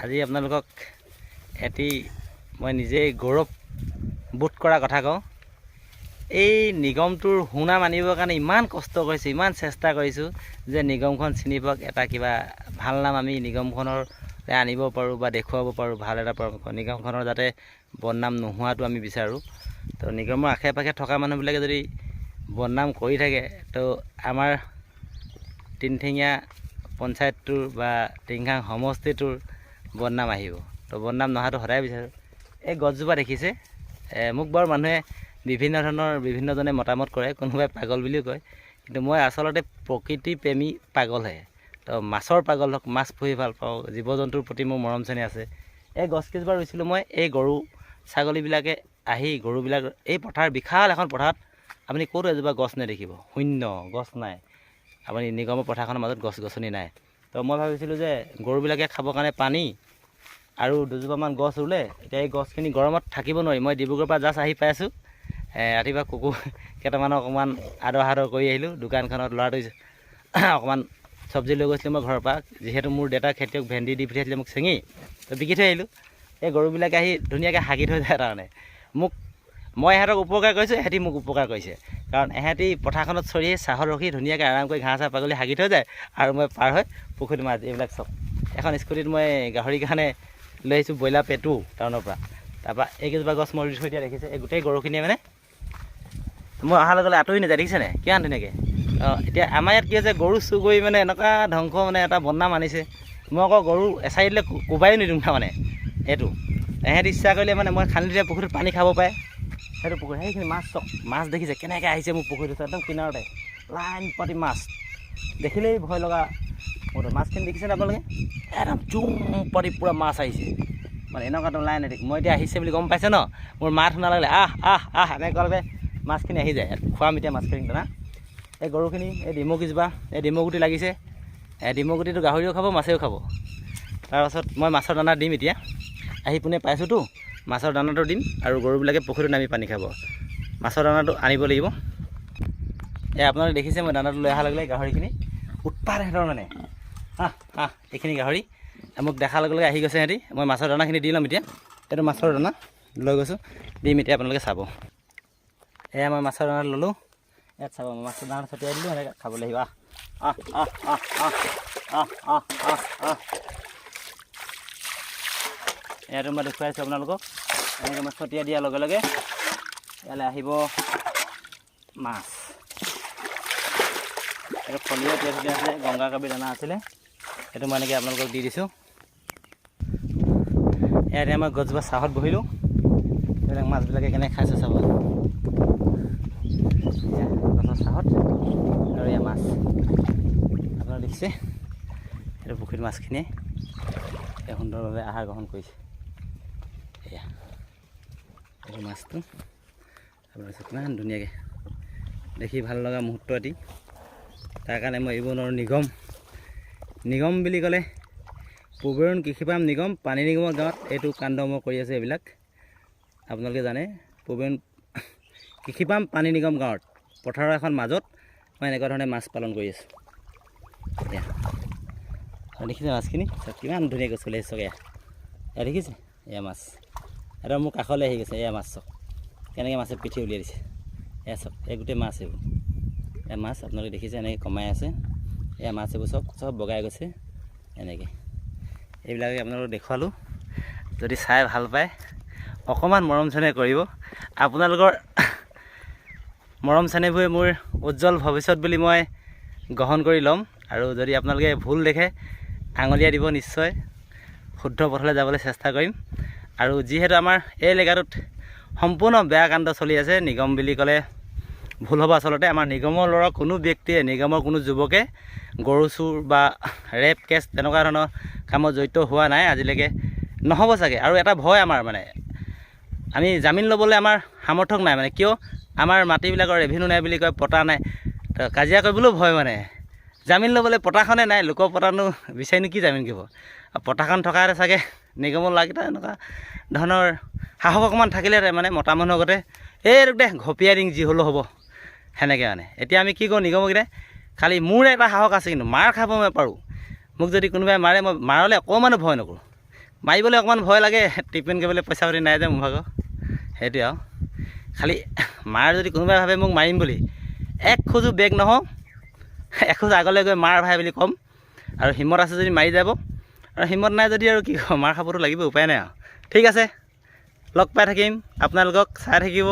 আজি আপোনালোকক এটি মই নিজেই গৌৰৱবোধ কৰা কথা কওঁ। এই নিগমটোৰ সুনাম আনিবৰ কাৰণে ইমান কষ্ট কৰিছোঁ, ইমান চেষ্টা কৰিছোঁ যে নিগমখন চিনি পাওক, এটা কিবা ভাল নাম আমি নিগমখনৰ আনিব পাৰোঁ বা দেখুৱাব পাৰোঁ। ভাল এটা পৰামৰ্শ, নিগমখনৰ যাতে বদনাম নোহোৱাটো আমি বিচাৰোঁ। তো নিগমৰ আশে পাশে থকা মানুহবিলাকে যদি বদনাম কৰি থাকে, তো আমাৰ তিনিঠেঙীয়া পঞ্চায়তটোৰ বা টিংখাং সমষ্টিটোৰ বদনাম আহিব। তো বদনাম নহাটো সদায় বিচাৰোঁ। এই গছজোপা দেখিছে, মোক বাৰু মানুহে বিভিন্ন ধৰণৰ বিভিন্নজনে মতামত কৰে, কোনোবাই পাগল বুলিও কয়, কিন্তু মই আচলতে প্ৰকৃতি প্ৰেমী পাগলহে। তো মাছৰ পাগল হওক, মাছ পুহি ভাল পাওঁ, জীৱ জন্তুৰ প্ৰতি মোৰ মৰম চেনেহ আছে। এই গছকেইজোপা ৰুইছিলোঁ মই, এই গৰু ছাগলীবিলাকে আহি গৰুবিলাক এই পথাৰ বিশাল এখন পথাৰত আপুনি ক'তো এজোপা গছ নেদেখিব, শূন্য, গছ নাই। আপুনি নিগমৰ পথাৰখনৰ মাজত গছ গছনি নাই। তো মই ভাবিছিলোঁ যে গৰুবিলাকে খাবৰ কাৰণে পানী আৰু দুজোপামান গছ ৰুলে, এতিয়া এই গছখিনি গৰমত থাকিব নোৱাৰি। মই ডিব্ৰুগড়ৰ পৰা জাষ্ট আহি পাই আছোঁ। ৰাতিপুৱা কুকুৰ কেইটামানক অকণমান আদৰ সাদৰ কৰি আহিলোঁ। দোকানখনত ল'ৰাটো অকণমান চব্জি লৈ গৈছিলোঁ মই ঘৰৰ পৰা, যিহেতু মোৰ দেউতা খেতিয়ক, ভেন্দি দি পঠিয়াইছিলে মোক ছিঙি, তো বিকি থৈ আহিলোঁ। এই গৰুবিলাকে আহি ধুনীয়াকৈ হাগি থৈ যায়। তাৰমানে মই ইহঁতক উপকাৰ কৰিছোঁ, ইহঁতি মোক উপকাৰ কৰিছে। কাৰণ ইহঁতি পথাৰখনত চৰি চাহত ৰখি ধুনীয়াকৈ আৰাম কৰি ঘাঁহ চাহ পাগলি হাগি থৈ যায়, আৰু মই পাৰ হৈ পুখুৰীত মাছ। এইবিলাক চব এখন স্কুটিত মই গাহৰিৰ কাৰণে লৈ আহিছোঁ, ব্ৰইলাৰ পেটু টাউনৰ পৰা। তাৰপৰা এইকেইজোপা গছ মই ৰুই থৈ দিয়া দেখিছে। এই গোটেই গৰুখিনিয়ে মানে মই অহাৰ লগে লগে আঁতৰি নাযায়, দেখিছেনে কিমান ধুনীয়াকৈ। এতিয়া আমাৰ ইয়াত কি হৈছে, গৰু চুৰ কৰি মানে এনেকুৱা ধ্বংস, মানে এটা বদনাম আনিছে। মই আকৌ গৰু এচাৰি দিলে কোবাই নিদিওঁ তাৰমানে। এইটো এহেঁতি ইচ্ছা কৰিলে মানে মই খান্দি দিলে পুখুৰীত পানী খাব পাৰে। সেইটো পুখুৰী সেইখিনি মাছ চক, মাছ দেখিছে কেনেকৈ আহিছে মোৰ পুখুৰীটো, একদম কিনাৰতে লাইন পাতি মাছ, দেখিলেই ভয় লগা। মাছখিনি দেখিছেনে আপোনালোকে, একদম জুম পাতি পূৰা মাছ আহিছে, মানে এনেকুৱাটো লাইন আহি। মই এতিয়া আহিছে বুলি গম পাইছে ন, মোৰ মাত শুনা লাগিলে আহ আহ আহ এনেকুৱালৈকে মাছখিনি আহি যায়। খুৱাম এতিয়া মাছখিনি দানা। এই গৰুখিনি এই ডিমুকেইজোপা, এই ডিমুগুটি লাগিছে। ডিমুগুটিটো গাহৰিও খাব, মাছেও খাব। তাৰপাছত মই মাছৰ দানা দিম এতিয়া, আহি পোনে পাইছোঁতো, মাছৰ দানাটো দিম আৰু গৰুবিলাকে পুখুৰীত নামি পানী খাব। মাছৰ দানাটো আনিব লাগিব। আপোনালোকে দেখিছে মই দানাটো লৈ অহাৰ লগে লগে গাহৰিখিনি উৎপাত সিহঁতৰ মানে এইখিনি গাহৰি মোক দেখাৰ লগে লগে আহি গৈছে সিহঁতি। মই মাছৰ দানাখিনি দি ল'ম এতিয়া। এইটো মাছৰ দানা লৈ গৈছোঁ, দিম এতিয়া, আপোনালোকে চাব। এয়া মই মাছৰ দানা ল'লোঁ, ইয়াত চাব। মই মাছৰ দানা ছটিয়াই দিলোঁ, এনেকৈ খাবলৈ আহিব। ইয়াতো মই দেখুৱাইছোঁ আপোনালোকক। এনেকৈ মই ছটিয়াই দিয়াৰ লগে লগে ইয়ালৈ আহিব মাছ। এইটো ফলিও তিয়াই থৈ দিয়া আছিলে, গংগা কাবি দানা আছিলে, সেইটো মই এনেকৈ আপোনালোকক দি দিছোঁ। ইয়াতে মই গছজোপা চাহত বহিলোঁ, এইবিলাক মাছবিলাকে কেনেকৈ খাইছে চাব। গছৰ চাহত আৰু এয়া মাছ আপোনালোকে দেখিছে। এইটো পুখুৰীত মাছখিনিয়ে সুন্দৰভাৱে আহাৰ গ্ৰহণ কৰিছে। এয়া এইটো মাছটো আপোনালোকে কিমান ধুনীয়াকৈ দেখি ভাল লগা মুহূৰ্ত এটি। তাৰ কাৰণে মই এৰিব নোৱাৰোঁ নিগম বুলি ক'লে পূবৰুণ কৃষিপাম নিগম, পানী নিগমৰ গাঁৱত এইটো কাণ্ড মই কৰি আছোঁ। এইবিলাক আপোনালোকে জানে, পূবৰুণ কৃষিপাম পানী নিগম গাঁৱত পথাৰৰ এখন মাজত মই এনেকুৱা ধৰণে মাছ পালন কৰি আছোঁ। এয়া দেখিছে মাছখিনি কিমান ধুনীয়াকৈ চলি আছে চক। এয়া দেখিছে, এয়া মাছ এটা মোৰ কাষলৈ আহি গৈছে। এয়া মাছ চক কেনেকৈ মাছে পিঠি উলিয়াই দিছে। এয়া চক, এই গোটেই মাছ এইবোৰ। এয়া মাছ আপোনালোকে দেখিছে এনেকৈ কমাই আছে। এয়া মাছ এইবোৰ চব বগাই গৈছে এনেকৈ। এইবিলাকে আপোনালোকক দেখুৱালোঁ। যদি চাই ভাল পায় অকণমান মৰম চেনেহ কৰিব। আপোনালোকৰ মৰম চেনেহবোৰে মোৰ উজ্জ্বল ভৱিষ্যত বুলি মই গ্ৰহণ কৰি ল'ম। আৰু যদি আপোনালোকে ভুল দেখে আঙুলিয়াই দিব, নিশ্চয় শুদ্ধ পথলৈ যাবলৈ চেষ্টা কৰিম। আৰু যিহেতু আমাৰ এই এলেকাটোত সম্পূৰ্ণ বেয়া কাণ্ড চলি আছে, নিগম বুলি ক'লে ভুল হ'ব আচলতে। আমাৰ নিগমৰ ল'ৰা কোনো ব্যক্তিয়ে, নিগমৰ কোনো যুৱকে গৰু চুৰ বা ৰেপ কেছ তেনেকুৱা ধৰণৰ কামত জড়িত হোৱা নাই আজিলৈকে, নহ'ব চাগে। আৰু এটা ভয় আমাৰ, মানে আমি জামিন ল'বলৈ আমাৰ সামৰ্থ্য নাই। মানে কিয়, আমাৰ মাটিবিলাকৰ ৰেভিনিউ নাই বুলি কয়, পটা নাই, তো কাজিয়া কৰিবলৈও ভয়। মানে জামিন ল'বলৈ পটাখনে নাই, লোকৰ পটানো বিচাৰিনো কি জামিন কৰিব। আৰু পটাখন থকাহেঁতে চাগে নিগমৰ ল'ৰাকেইটা এনেকুৱা ধৰণৰ সাহস অকণমান থাকিলে, মানে মতা মানুহৰ আগতে এইটোক দে ঘপিয়াই দিম যি হ'লেও হ'ব সেনেকৈ। মানে এতিয়া আমি কি কৰোঁ, নিগমকেইটাই খালি মোৰ এটা সাহস আছে, কিন্তু মাৰ খাব মই পাৰোঁ। মোক যদি কোনোবাই মাৰে, মই মাৰলৈ অকণমানো ভয় নকৰোঁ। মাৰিবলৈ অকণমান ভয় লাগে, ট্ৰিটমেণ্ট কৰিবলৈ পইচা পাতি নাই যে মোৰ ভাগৰ, সেইটোৱে আৰু। খালি মাৰ যদি কোনোবাই ভাবে মোক মাৰিম বুলি, এক খোজো বেগ নহওঁ, এখোজ আগলৈ গৈ মাৰ ভাই বুলি ক'ম। আৰু হিম্মত আছে যদি মাৰি যাব, আৰু হিম্মত নাই যদি আৰু কি ক'ম, মাৰ খাবতো লাগিব, উপায় নাই আৰু। ঠিক আছে, লগ পাই থাকিম, আপোনালোকক চাই থাকিব।